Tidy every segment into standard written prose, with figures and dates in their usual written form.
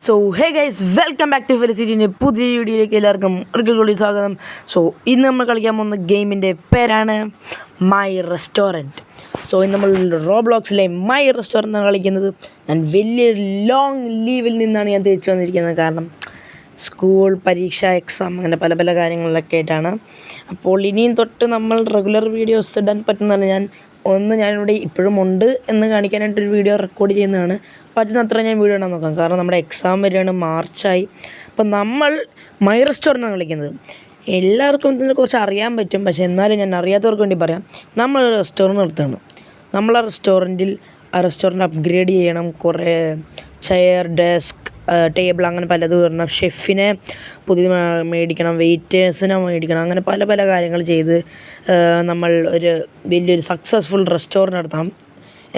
So hey guys welcome back to ഫെലിസിറ്റിൻ്റെ പുതിയ വീഡിയോയിലേക്ക് എല്ലാവർക്കും ഒരിക്കൽ കൂടി സ്വാഗതം. സോ ഇന്ന് നമ്മൾ കളിക്കാൻ പോകുന്ന ഗെയിമിൻ്റെ പേരാണ് മൈ റെസ്റ്റോറൻറ്റ്. സോ ഇന്ന് നമ്മൾ റോബ്ലോക്സിലെ മൈ റെസ്റ്റോറൻ്റ് ആണ് കളിക്കുന്നത്. ഞാൻ വലിയൊരു ലോങ് ലീവിൽ നിന്നാണ് ഞാൻ തിരിച്ചു വന്നിരിക്കുന്നത്. കാരണം സ്കൂൾ പരീക്ഷ എക്സാം അങ്ങനെ പല പല കാര്യങ്ങളിലൊക്കെ ആയിട്ടാണ്. അപ്പോൾ ഇനിയും തൊട്ട് നമ്മൾ റെഗുലർ വീഡിയോസ് ഇടാൻ പറ്റുന്നതല്ല. ഞാനിവിടെ ഇപ്പോഴും ഉണ്ട് എന്ന് കാണിക്കാനായിട്ടൊരു വീഡിയോ റെക്കോർഡ് ചെയ്യുന്നതാണ്. പറ്റുന്നത്ര ഞാൻ വീഡിയോ ഇടാൻ നോക്കാം. കാരണം നമ്മുടെ എക്സാം വരെയാണ്, മാർച്ചായി. അപ്പം നമ്മൾ മൈ റെസ്റ്റോറൻ്റാണ് കളിക്കുന്നത്. എല്ലാവർക്കും ഇതിനെക്കുറിച്ച് അറിയാൻ പറ്റും, പക്ഷേ എന്നാലും ഞാൻ അറിയാത്തവർക്ക് വേണ്ടി പറയാം. നമ്മൾ റെസ്റ്റോറൻറ്റ് നിർത്തുകയാണ്. നമ്മളെ റെസ്റ്റോറൻറ്റ് അപ്ഗ്രേഡ് ചെയ്യണം. കുറേ ചെയർ, ഡെസ്ക്, ടേബിൾ അങ്ങനെ പലതും വരണം. ഷെഫിനെ പുതിയത് മേടിക്കണം, വെയിറ്റേഴ്സിനെ മേടിക്കണം. അങ്ങനെ പല പല കാര്യങ്ങൾ ചെയ്ത് നമ്മൾ ഒരു വലിയൊരു സക്സസ്ഫുൾ റെസ്റ്റോറൻറ്റ് നടത്താം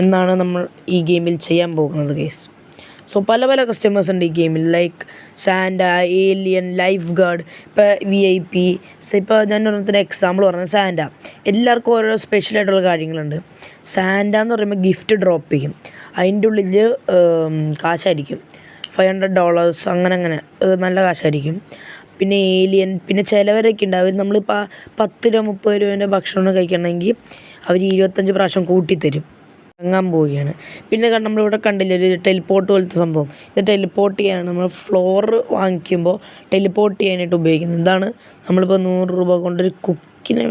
എന്നാണ് നമ്മൾ ഈ ഗെയിമിൽ ചെയ്യാൻ പോകുന്നത് ഗൈസ്. സോ പല പല കസ്റ്റമേഴ്സ് ഉണ്ട് ഈ ഗെയിമിൽ. ലൈക്ക് സാൻഡ, ഏലിയൻ, ലൈഫ് ഗാർഡ്, ഇപ്പോൾ VIP. ഇപ്പോൾ ഞാൻ ഒരെണ്ണത്തിന് എക്സാമ്പിൾ പറഞ്ഞത് സാൻഡ. എല്ലാവർക്കും ഓരോ സ്പെഷ്യലായിട്ടുള്ള കാര്യങ്ങളുണ്ട്. സാൻഡ എന്ന് പറയുമ്പോൾ ഗിഫ്റ്റ് ഡ്രോപ്പ് ചെയ്യും. അതിൻ്റെ ഉള്ളിൽ കാശായിരിക്കും, $500 അങ്ങനെ നല്ല കാശായിരിക്കും. പിന്നെ ഏലിയൻ, പിന്നെ ചിലവരൊക്കെ ഉണ്ട്, അവർ നമ്മളിപ്പോൾ 10 രൂപ 30 രൂപേൻ്റെ ഭക്ഷണം കഴിക്കണമെങ്കിൽ അവർ 25 പ്രാവശ്യം കൂട്ടിത്തരും. വാങ്ങാൻ പോവുകയാണ്. പിന്നെ നമ്മളിവിടെ കണ്ടില്ലേ ഒരു ടെലിപ്പോർട്ട് പോലത്തെ സംഭവം. ഇത് ടെലിപ്പോർട്ട് ചെയ്യാനാണ്. നമ്മൾ ഫ്ലോർ വാങ്ങിക്കുമ്പോൾ ടെലിപ്പോർട്ട് ചെയ്യാനായിട്ട് ഉപയോഗിക്കുന്നത്. ഇതാണ് നമ്മളിപ്പോൾ 100 രൂപ കൊണ്ടൊരു കുക്കിനെ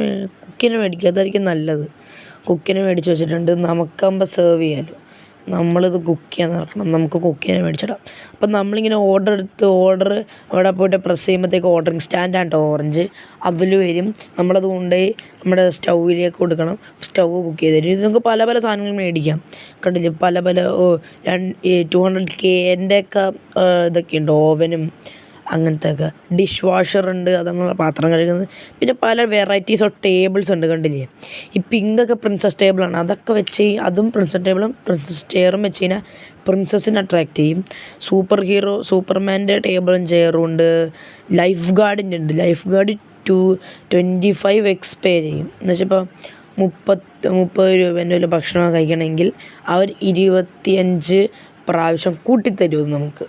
മേടിക്കുക. അതായിരിക്കും നല്ലത്. കുക്കിനെ മേടിച്ച് വെച്ചിട്ടുണ്ട്. നമുക്കാകുമ്പോൾ സെർവ് ചെയ്യാമല്ലോ. നമ്മളിത് കുക്ക് ചെയ്യാൻ നടക്കണം, നമുക്ക് കുക്കിനെ മേടിച്ചിടാം. അപ്പം നമ്മളിങ്ങനെ ഓർഡർ അവിടെ പോയിട്ട് പ്രസ് ചെയ്യുമ്പോഴത്തേക്ക് ഓർഡറിങ് സ്റ്റാൻഡാണ് കേട്ടോ, ഓറഞ്ച് അതിൽ വരും. നമ്മളത് കൊണ്ടുപോയി നമ്മുടെ സ്റ്റൗവിലേക്ക് കൊടുക്കണം. സ്റ്റൗവ് കുക്ക് ചെയ്ത് തരും. ഇത് നമുക്ക് പല പല സാധനങ്ങൾ മേടിക്കാം. കണ്ടില്ലേ, പല 200K ഒക്കെ ഇതൊക്കെ ഉണ്ട്. ഓവനും അങ്ങനത്തെ ഒക്കെ. ഡിഷ് വാഷർ ഉണ്ട്, അതങ്ങനെ പാത്രം കഴുകുന്നത്. പിന്നെ പല വെറൈറ്റീസ് ഓഫ് ടേബിൾസ് ഉണ്ട്. കണ്ടില്ലേ, ഈ പിങ്കൊക്കെ പ്രിൻസസ് ടേബിളാണ്. അതൊക്കെ വെച്ച് അതും പ്രിൻസസ് ടേബിളും പ്രിൻസസ് ചെയറും വെച്ച് കഴിഞ്ഞാൽ പ്രിൻസസിനെ അട്രാക്റ്റ് ചെയ്യും. സൂപ്പർമാൻ്റെ ടേബിളും ചെയറും ഉണ്ട്. ലൈഫ് ഗാർഡിൻ്റെ ഉണ്ട്. ലൈഫ് ഗാർഡ് 25x പേ ചെയ്യും. എന്നുവെച്ചാൽ ഇപ്പോൾ 30 രൂപേൻ്റെ ഒരു ഭക്ഷണം കഴിക്കണമെങ്കിൽ അവർ 25 പ്രാവശ്യം കൂട്ടിത്തരും നമുക്ക്.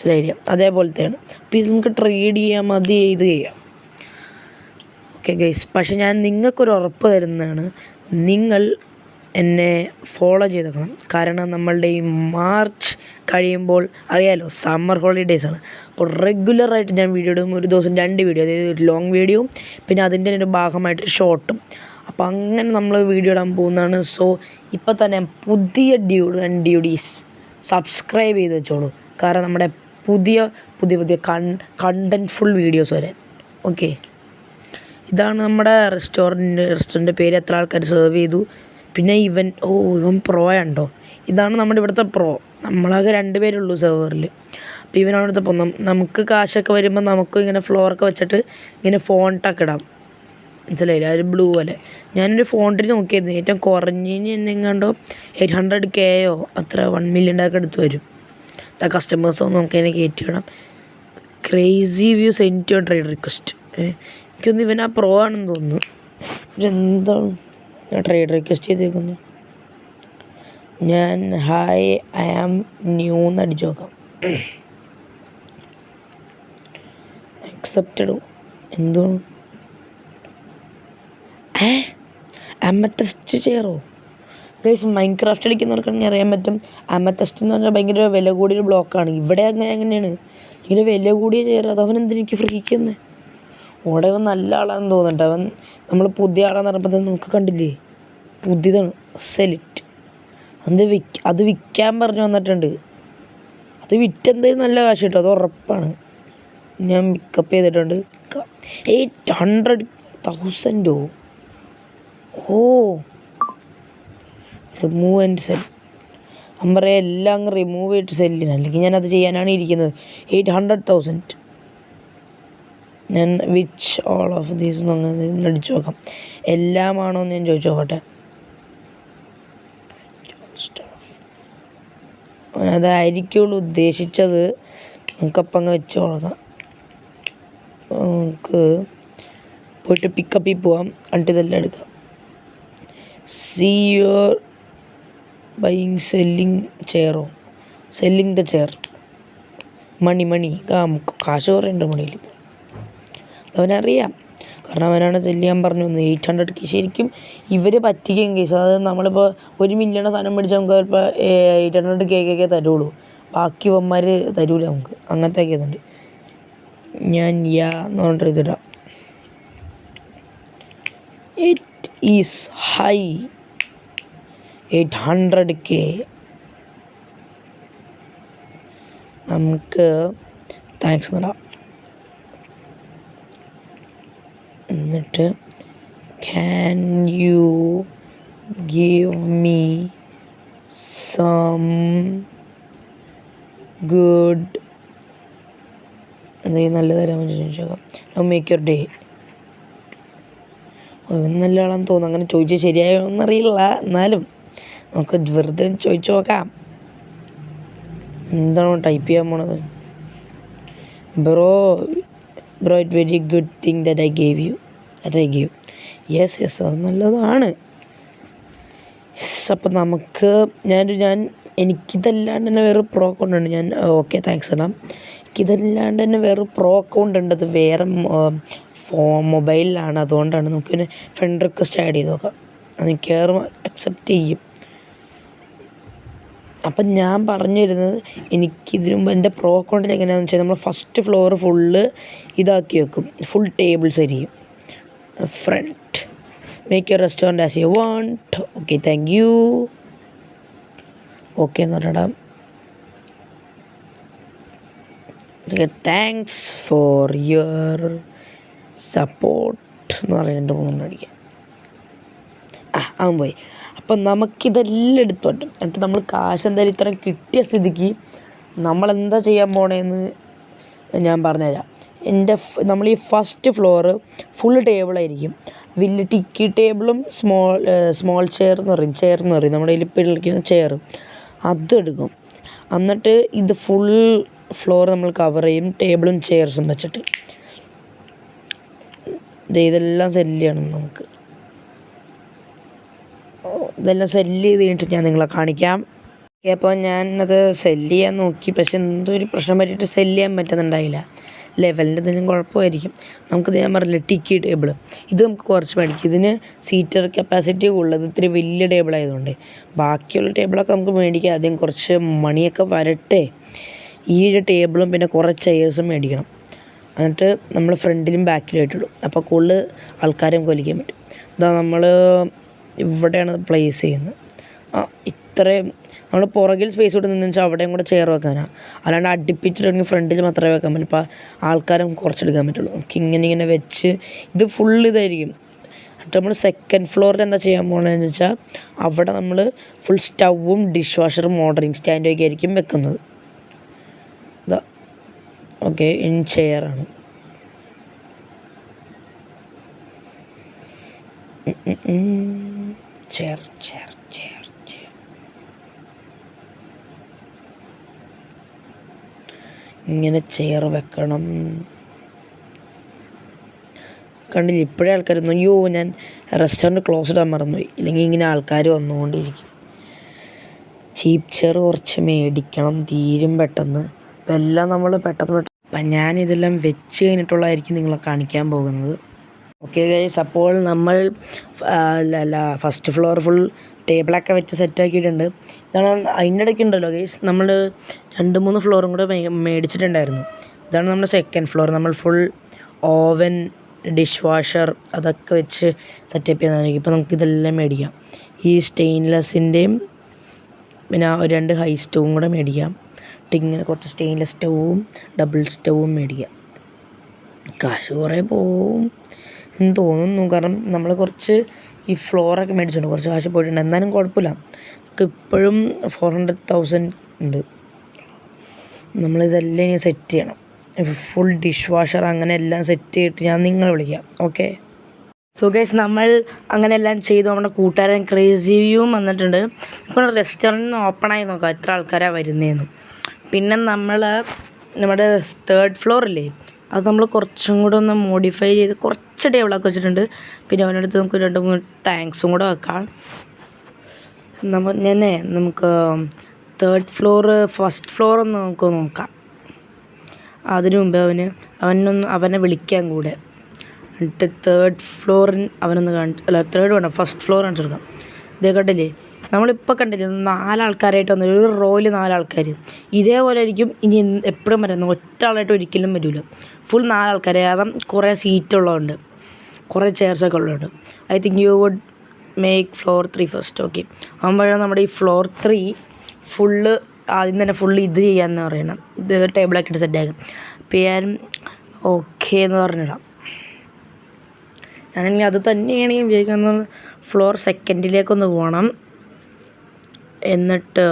ശരിയാ, അതേപോലത്തെയാണ്. അപ്പോൾ ഇത് നമുക്ക് ട്രേഡ് ചെയ്യാം, ഇത് ചെയ്യാം. ഓക്കെ ഗൈസ്, പക്ഷെ ഞാൻ നിങ്ങൾക്കൊരു ഉറപ്പ് തരുന്നതാണ്, നിങ്ങൾ എന്നെ ഫോളോ ചെയ്തേക്കണം. കാരണം നമ്മളുടെ ഈ മാർച്ച് കഴിയുമ്പോൾ അറിയാലോ, സമ്മർ ഹോളിഡേയ്സാണ്. അപ്പോൾ റെഗുലറായിട്ട് ഞാൻ വീഡിയോ ഇടും. ഒരു ദിവസം 2 വീഡിയോ, അതായത് ഒരു ലോങ് വീഡിയോയും പിന്നെ അതിൻ്റെ ഒരു ഭാഗമായിട്ടൊരു ഷോർട്ടും. അപ്പോൾ അങ്ങനെ നമ്മൾ വീഡിയോ ഇടാൻ പോകുന്നതാണ്. സോ ഇപ്പോൾ തന്നെ പുതിയ ഡ്യൂഡീസ് സബ്സ്ക്രൈബ് ചെയ്ത് വെച്ചോളൂ. കാരണം നമ്മുടെ പുതിയ കണ്ടൻറ്റ്ഫുൾ വീഡിയോസ് വരാൻ. ഓക്കെ, ഇതാണ് നമ്മുടെ റെസ്റ്റോറൻറ്റ് പേര്. എത്ര ആൾക്കാർ സെർവ് ചെയ്തു. പിന്നെ ഇവൻ പ്രോ ആണോ. ഇതാണ് നമ്മുടെ ഇവിടുത്തെ പ്രോ. നമ്മളാകെ 2 പേരുള്ളൂ സെർവറിൽ. അപ്പോൾ ഇവനാണ് ഇവിടുത്തെ പ്രോ. നമുക്ക് കാശൊക്കെ വരുമ്പോൾ നമുക്കും ഇങ്ങനെ ഫ്ലോറൊക്കെ വെച്ചിട്ട് ഇങ്ങനെ ഫോണ്ടൊക്കെ ഇടാം. മനസ്സിലായില്ല, ഒരു ബ്ലൂ പോലെ. ഞാനൊരു ഫോണ്ടിൽ നോക്കിയായിരുന്നു. ഏറ്റവും കുറഞ്ഞതിന് എന്നെങ്ങാണ്ടോ 800K അത്ര 1 million ഒക്കെ എടുത്ത് വരും. കസ്റ്റമേഴ്സൊന്നും നമുക്ക് അതിനെ കയറ്റിവിടാം. Crazy view send to trade request. എനിക്കൊന്ന് ഇവൻ ആ പ്രോ ആണെന്ന് തോന്നുന്നു. ഇതെന്താണ് ട്രേഡ് റിക്വസ്റ്റ് ചെയ്തേക്കുന്നത്? ഞാൻ ഹായ് ഐ ആം ന്യൂ എന്ന് അടിച്ചു നോക്കാം. അക്സെപ്റ്റഡോ എന്താണ്? അമത്തസ്റ്റ് ചെയറോ? ഗൈസ്, മൈൻക്രാഫ്റ്റ് കളിക്കുന്നവർക്കാണെങ്കിൽ അറിയാൻ പറ്റും. അമത്തസ്റ്റ് എന്ന് പറഞ്ഞാൽ ഭയങ്കര വില കൂടിയൊരു ബ്ലോക്കാണ്. ഇവിടെ അങ്ങനെയാണ്, ഭയങ്കര വില കൂടിയ ചെയർ. അത് അവൻ എന്തിനെനിക്ക് ഫ്രീക്കുന്നത്? ഓടെ അവൻ നല്ല ആളാണെന്ന് തോന്നുന്നുണ്ട്. അവൻ നമ്മൾ പുതിയ ആളാന്ന് പറഞ്ഞപ്പോൾ നമുക്ക് കണ്ടില്ലേ, പുതിയതാണ്. സെലിറ്റ് അത് വിൽക്കാൻ പറഞ്ഞു വന്നിട്ടുണ്ട്. അത് വിറ്റെന്തായാലും നല്ല കാശ് കിട്ടും, അത് ഉറപ്പാണ്. ഞാൻ പിക്കപ്പ് ചെയ്തിട്ടുണ്ട്. 800,000 ഓ. Remove and cell. ഞാൻ പറയാം, എല്ലാം അങ്ങ് റിമൂവ് ചെയ്തിട്ട് സെല്ലിന്, അല്ലെങ്കിൽ ഞാനത് ചെയ്യാനാണ് ഇരിക്കുന്നത്. 800,000. ഞാൻ വിച്ച് ഓൾ ഓഫ് ദീസ് എന്ന് അടിച്ചു നോക്കാം. എല്ലാമാണോ എന്ന് ഞാൻ ചോദിച്ചു നോക്കട്ടെ. അതായിരിക്കുള്ളൂ ഉദ്ദേശിച്ചത്. നമുക്കപ്പം അങ്ങ് വെച്ച് കൊടുക്കാം. നമുക്ക് പോയിട്ട് പിക്കപ്പിൽ പോവാം. എന്നിട്ട് ഇതെല്ലാം എടുക്കാം. സീ യുവർ ബൈയിങ് സെല്ലിങ് ചെയറോ, സെല്ലിങ് ദ ചെയർ. മണി കാശ് കുറേ ഉണ്ട് മണിയിൽ. അവനറിയാം, കാരണം അവനാണ് ചെല്ലാൻ പറഞ്ഞു വന്നത്. 800K ശരിക്കും ഇവർ പറ്റിക്കും കേസ്. അതായത് നമ്മളിപ്പോൾ 1 മില്യൺ സാധനം മേടിച്ചാൽ നമുക്ക് ചിലപ്പോൾ 800K തരുള്ളൂ, ബാക്കി ഇവന്മാർ തരൂല നമുക്ക്. അങ്ങനത്തെ ഒക്കെ ഇതുണ്ട്. ഞാൻ എന്ന് പറഞ്ഞിട്ട് ഇതിടാം. It is high 800K. നമുക്ക് താങ്ക്സ് ഇടാം. എന്നിട്ട് can you give me some good എന്തെങ്കിലും നല്ല തരാൻ പറ്റും ചോദിച്ചേക്കാം. Make your day. നല്ല ആളാന്ന് തോന്നുന്നു. അങ്ങനെ ചോദിച്ചാൽ ശരിയായോന്നറിയില്ല, എന്നാലും നമുക്ക് വെറുതെ ചോദിച്ചു നോക്കാം. എന്താണോ ടൈപ്പ് ചെയ്യാൻ പോണത്? Bro it very good thing that I gave. Yes അത് നല്ലതാണ്. അപ്പം നമുക്ക് എനിക്കിതല്ലാണ്ട് തന്നെ വേറെ പ്രോ അക്കൗണ്ട് ഉണ്ട്. ഞാൻ ഓക്കെ താങ്ക്സ് ഇടാം. എനിക്കിതല്ലാണ്ട് തന്നെ വേറെ പ്രോ അക്കൗണ്ട് ഉണ്ട്. അത് വേറെ മൊബൈലിലാണ്. അതുകൊണ്ടാണ്. നമുക്ക് പിന്നെ ഫ്രണ്ട് റിക്വസ്റ്റ് ആഡ് ചെയ്ത് നോക്കാം. അത് മിക്കവാറും അക്സെപ്റ്റ് ചെയ്യും. അപ്പം ഞാൻ പറഞ്ഞു തരുന്നത്, എനിക്കിതിനു മുമ്പ് എൻ്റെ പ്രോ അക്കൗണ്ടിൽ എങ്ങനെയാണെന്ന് വെച്ചാൽ നമ്മൾ ഫസ്റ്റ് ഫ്ലോർ ഫുള്ള് ഇതാക്കി വെക്കും, ഫുൾ ടേബിൾസ് ആയിരിക്കും. Front make your restaurant as you want. Okay thank you. Okay എന്ന് പറഞ്ഞിടാം. താങ്ക്സ് ഫോർ യുവർ സപ്പോർട്ട് എന്ന് പറഞ്ഞ് 2-3 അടിക്കാം. അവൻ പോയി. അപ്പം നമുക്കിതെല്ലാം എടുത്തു പറ്റും. എന്നിട്ട് നമ്മൾ കാശ് എന്തായാലും ഇത്രയും കിട്ടിയ സ്ഥിതിക്ക് നമ്മളെന്താ ചെയ്യാൻ പോണേന്ന് ഞാൻ പറഞ്ഞുതരാം. നമ്മൾ ഈ ഫസ്റ്റ് ഫ്ലോറ് ഫുൾ ടേബിളായിരിക്കും. വലിയ ടിക്കി ടേബിളും സ്മോൾ ചെയർ എന്ന് പറയും നമ്മുടെ കയ്യിൽ ഇപ്പോൾ കളിക്കുന്ന ചെയർ, അതെടുക്കും. എന്നിട്ട് ഇത് ഫുൾ ഫ്ലോർ നമ്മൾ കവർ ചെയ്യും ടേബിളും ചെയർസും വെച്ചിട്ട്. ഇതെല്ലാം സെല്ല് ചെയ്യണം നമുക്ക്. ഇതെല്ലാം സെല്ല് ചെയ്ത് കഴിഞ്ഞിട്ട് ഞാൻ നിങ്ങളെ കാണിക്കാം. അപ്പോൾ ഞാനത് സെല്ല് ചെയ്യാൻ നോക്കി, പക്ഷെ എന്തോ ഒരു പ്രശ്നം പറ്റിയിട്ട് സെല്ല് ചെയ്യാൻ പറ്റുന്നുണ്ടായില്ല. ലെവലിൻ്റെ എന്തെങ്കിലും കുഴപ്പമായിരിക്കും. നമുക്കിത് ഞാൻ പറഞ്ഞില്ല ടിക്കി ടേബിൾ, ഇത് നമുക്ക് കുറച്ച് മേടിക്കും. ഇതിന് സീറ്റർ കപ്പാസിറ്റി ഉള്ളത് ഇത്തിരി വലിയ ടേബിളായതുകൊണ്ട്. ബാക്കിയുള്ള ടേബിളൊക്കെ നമുക്ക് മേടിക്കാം. ആദ്യം കുറച്ച് മണിയൊക്കെ വരട്ടെ. ഈ ഒരു ടേബിളും പിന്നെ കുറേ ചെയേഴ്സും മേടിക്കണം. എന്നിട്ട് നമ്മൾ ഫ്രണ്ടിലും ബാക്കിലും ആയിട്ടിടും. അപ്പോൾ കൂടുതൽ ആൾക്കാരെ നമുക്ക് വലിക്കാൻ പറ്റും. ഇതാ നമ്മൾ ഇവിടെയാണ് പ്ലേസ് ചെയ്യുന്നത്. ഇത്രയും നമ്മൾ പുറകിൽ സ്പേസ് വിട്ട് നിന്ന് വെച്ചാൽ അവിടെയും കൂടെ ചെയർ വെക്കാനാണ്. അല്ലാണ്ട് അടുപ്പിച്ചിട്ടുണ്ടെങ്കിൽ ഫ്രണ്ടിൽ മാത്രമേ വെക്കാൻ പറ്റും. അപ്പോൾ ആൾക്കാരും കുറച്ചെടുക്കാൻ പറ്റുള്ളൂ. നമുക്ക് ഇങ്ങനെ വെച്ച് ഇത് ഫുൾ ഇതായിരിക്കും. എന്നിട്ട് നമ്മൾ സെക്കൻഡ് ഫ്ലോറിൽ എന്താ ചെയ്യാൻ പോകണമെന്ന് വെച്ചാൽ അവിടെ നമ്മൾ ഫുൾ സ്റ്റൗവും ഡിഷ് വാഷറും മോഡറിങ് സ്റ്റാൻഡും ഒക്കെ ആയിരിക്കും വെക്കുന്നത്. ഇതാ ഓക്കെ ഇൻ ചെയറാണ്. ചെയർ ഇങ്ങനെ ചെയർ വെക്കണം. കണ്ടില്ല ഇപ്പോഴേ ആൾക്കാരൊന്നും അയ്യോ ഞാൻ റെസ്റ്റോറൻറ്റ് ക്ലോസ് ഇടാൻ മറന്നുപോയി, ഇല്ലെങ്കിൽ ഇങ്ങനെ ആൾക്കാർ വന്നുകൊണ്ടിരിക്കും. ചീപ്പ് ചെയർ കുറച്ച് മേടിക്കണം, തീരും പെട്ടെന്ന്. അപ്പം എല്ലാം നമ്മൾ പെട്ടെന്ന് അപ്പം ഞാനിതെല്ലാം വെച്ച് കഴിഞ്ഞിട്ടുള്ളതായിരിക്കും നിങ്ങളെ കാണിക്കാൻ പോകുന്നത്. ഓക്കെ ഗൈസ്, അപ്പോൾ നമ്മൾ ഫസ്റ്റ് ഫ്ലോർ ഫുൾ ടേബിളൊക്കെ വെച്ച് സെറ്റാക്കിയിട്ടുണ്ട്. ഇതാണ് അതിൻ്റെ ഇടയ്ക്ക് ഉണ്ടല്ലോ ഗൈസ്, നമ്മൾ 2-3 ഫ്ലോറും കൂടെ മേടിച്ചിട്ടുണ്ടായിരുന്നു. ഇതാണ് നമ്മുടെ സെക്കൻഡ് ഫ്ലോർ. നമ്മൾ ഫുൾ ഓവൻ ഡിഷ് വാഷർ അതൊക്കെ വെച്ച് സെറ്റപ്പ് ചെയ്യുന്നതായിരിക്കും. ഇപ്പോൾ നമുക്കിതെല്ലാം മേടിക്കാം. ഈ സ്റ്റെയിൻലെസ്സിൻ്റെയും പിന്നെ 2 ഹൈ സ്റ്റൗവും കൂടെ മേടിക്കാം. ഇങ്ങനെ കുറച്ച് സ്റ്റെയിൻലെസ് സ്റ്റൗവും ഡബിൾ സ്റ്റൗവും മേടിക്കാം. കാശ് കുറേ പോവും എന്ന് തോന്നുന്നു, കാരണം നമ്മൾ കുറച്ച് ഈ ഫ്ലോറൊക്കെ മേടിച്ചിട്ടുണ്ട്, കുറച്ച് കാശ് പോയിട്ടുണ്ട്. എന്നാലും കുഴപ്പമില്ല, നമുക്ക് ഇപ്പോഴും 400,000 ഉണ്ട്. നമ്മളിതെല്ലാം ഇനി സെറ്റ് ചെയ്യണം. ഫുൾ ഡിഷ് വാഷർ അങ്ങനെ എല്ലാം സെറ്റ് ചെയ്തിട്ട് ഞാൻ നിങ്ങളെ വിളിക്കാം. ഓക്കെ സോ ഗൈസ്, നമ്മൾ അങ്ങനെ എല്ലാം ചെയ്തു. നമ്മുടെ കൂട്ടുകാരൻ ക്രേസിയും വന്നിട്ടുണ്ട്. ഇപ്പോൾ റെസ്റ്റോറൻറ്റ് ഓപ്പണായി നോക്കാം എത്ര ആൾക്കാരാണ് വരുന്നതെന്ന്. പിന്നെ നമ്മുടെ 3rd ഫ്ലോറില്ലേ, അത് നമ്മൾ കുറച്ചും കൂടെ ഒന്ന് മോഡിഫൈ ചെയ്ത് കുറച്ച് ടേബിളൊക്കെ വെച്ചിട്ടുണ്ട്. പിന്നെ അവനടുത്ത് നമുക്ക് 2-3 താങ്ക്സും കൂടെ വെക്കാം. നമുക്ക് 3rd ഫ്ലോറ് ഫസ്റ്റ് ഫ്ലോർ ഒന്ന് നമുക്ക് നോക്കാം. അതിനു മുമ്പേ അവനെ വിളിക്കാൻ കൂടെ. എന്നിട്ട് തേർഡ് ഫ്ലോറിൽ അവനൊന്ന് തേർഡ് വേണ്ട, ഫസ്റ്റ് ഫ്ലോർ കാണിച്ചു കൊടുക്കാം. ഇതേ കണ്ടില്ലേ, നമ്മളിപ്പോൾ കണ്ടില്ലേ 4 ആൾക്കാരായിട്ട് വന്നു, ഒരു റോയിൽ 4 ആൾക്കാർ. ഇതേപോലെ ആയിരിക്കും ഇനി എപ്പോഴും വരുന്നത്, ഒറ്റ ആളായിട്ട് ഒരിക്കലും വരില്ല. ഫുൾ 4 ആൾക്കാർ, കാരണം കുറേ സീറ്റുള്ളതുകൊണ്ട്, കുറേ ചെയർസൊക്കെ ഉള്ളതുകൊണ്ട്. I think you would make floor 3 first. Okay, ആകുമ്പോഴാണ് നമ്മുടെ ഈ ഫ്ലോർ 3 ഫുള്ള് ആദ്യം തന്നെ ഫുള്ള് ഇത് ചെയ്യാമെന്ന് പറയണം. ഇത് ടേബിളാക്കിയിട്ട് സെറ്റാക്കും. അപ്പോൾ ഞാൻ ഓക്കെ എന്ന് പറഞ്ഞിടാം. ഞാനാണെങ്കിൽ അത് തന്നെയാണ് ഞാൻ വിചാരിക്കുന്നത്. ഫ്ലോർ സെക്കൻഡിലേക്കൊന്ന് പോകണം. എന്നിട്ട്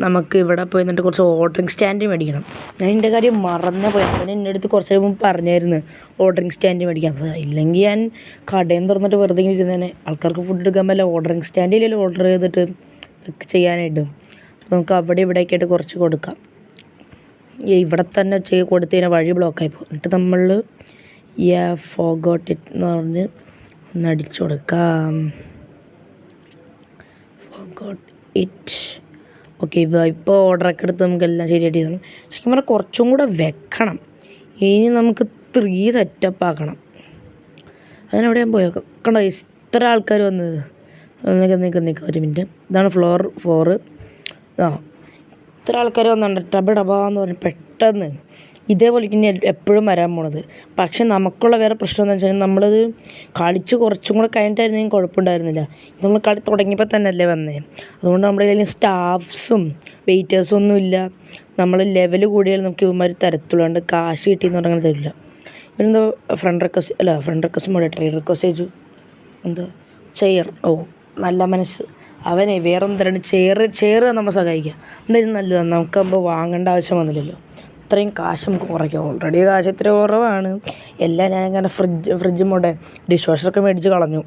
നമുക്ക് ഇവിടെ പോയി എന്നിട്ട് കുറച്ച് ഓർഡറിങ് സ്റ്റാൻഡ് മേടിക്കണം. ഞാൻ എൻ്റെ കാര്യം മറന്നു പോയി. അതിന് എൻ്റെ അടുത്ത് കുറച്ച് മുമ്പ് പറഞ്ഞായിരുന്നു ഓർഡറിങ് സ്റ്റാൻഡ് മേടിക്കാൻ. ഇല്ലെങ്കിൽ ഞാൻ കടയും തുറന്നിട്ട് വെറുതെ ഇങ്ങനെ ഇരുന്നേനെ. ആൾക്കാർക്ക് ഫുഡ് എടുക്കാൻ പറ്റില്ല, ഓർഡറിങ് സ്റ്റാൻഡിലല്ലോ ഓർഡർ ചെയ്തിട്ട് ചെയ്യാനായിട്ടും. നമുക്ക് അവിടെ ഇവിടെയൊക്കെ ആയിട്ട് കുറച്ച് കൊടുക്കാം. ഇവിടെ തന്നെ കൊടുത്തു കഴിഞ്ഞാൽ വഴി ബ്ലോക്കായി പോകും. എന്നിട്ട് നമ്മൾ ഫോർഗോട്ട് ഇറ്റ് എന്ന് പറഞ്ഞ് ഒന്ന് അടിച്ചു കൊടുക്കാം. Forgot it. ഓക്കെ, ഇപ്പോൾ ഓർഡറൊക്കെ എടുത്ത് നമുക്കെല്ലാം ശരിയായിട്ട് ചെയ്യണം. ശരിക്കും പറഞ്ഞാൽ കുറച്ചും കൂടെ വെക്കണം. ഇനി നമുക്ക് 3 സെറ്റപ്പ് ആക്കണം. അതിനെവിടെ ഞാൻ പോയോ കണ്ടോ, ഇത്ര ആൾക്കാർ വന്നത്. നിൽക്കുക ഒരു മിനിറ്റ്. ഇതാണ് ഫ്ലോർ 4. ഇത്ര ആൾക്കാർ വന്നിട്ടുണ്ട്. ഡബാന്ന് പറഞ്ഞ് പെട്ടെന്ന് ഇതേപോലെ ഇനി എപ്പോഴും വരാൻ പോണത്. പക്ഷെ നമുക്കുള്ള വേറെ പ്രശ്നം എന്ന് വെച്ചാൽ നമ്മളത് കളിച്ച് കുറച്ചും കൂടെ കഴിഞ്ഞിട്ടായിരുന്നെങ്കിൽ കുഴപ്പമുണ്ടായിരുന്നില്ല. നമ്മൾ കളി തുടങ്ങിയപ്പോൾ തന്നെ അല്ലേ വന്നേ. അതുകൊണ്ട് നമ്മുടെ കയ്യിൽ സ്റ്റാഫ്സും വെയിറ്റേഴ്സും ഒന്നുമില്ല. നമ്മൾ ലെവൽ കൂടിയാൽ നമുക്ക് ഇവന്മാർ തരത്തുള്ളൂ. കാശ് കിട്ടിയെന്ന് പറഞ്ഞാൽ അങ്ങനെ തരില്ല. ഇവനെന്തോ ഫ്രണ്ട് റിക്വസ്റ്റ് മോഡേ ട്രേഡ് റിക്വസ്റ്റ് അയച്ചു. എന്താ ചെയർ, നല്ല മനസ്സ്. അവനെ വേറെ എന്താണ് ചെയർ നമ്മൾ സഹായിക്കുക. എന്തായാലും നല്ലതാണ്, നമുക്കാകുമ്പോൾ വാങ്ങേണ്ട ആവശ്യം വന്നില്ലല്ലോ. ഇത്രയും കാശ് നമുക്ക് കുറയ്ക്കാം. ഓൾറെഡി കാശ് ഇത്ര കുറവാണ്. എല്ലാം ഞാനിങ്ങനെ ഫ്രിഡ്ജ് മോഡേ ഡിഷ് വാഷറൊക്കെ മേടിച്ച് കളഞ്ഞു.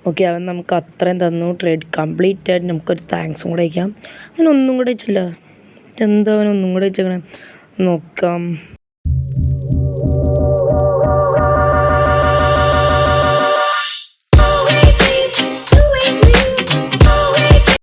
ഓക്കെ, അവൻ നമുക്ക് അത്രയും തന്നു. ട്രേഡ് കംപ്ലീറ്റ് ആയിട്ട് നമുക്കൊരു താങ്ക്സും കൂടെ അയക്കാം. അവനൊന്നും കൂടെ അയച്ചില്ല. എന്താ അവനൊന്നും കൂടെ അയച്ചേക്കണേ നോക്കാം.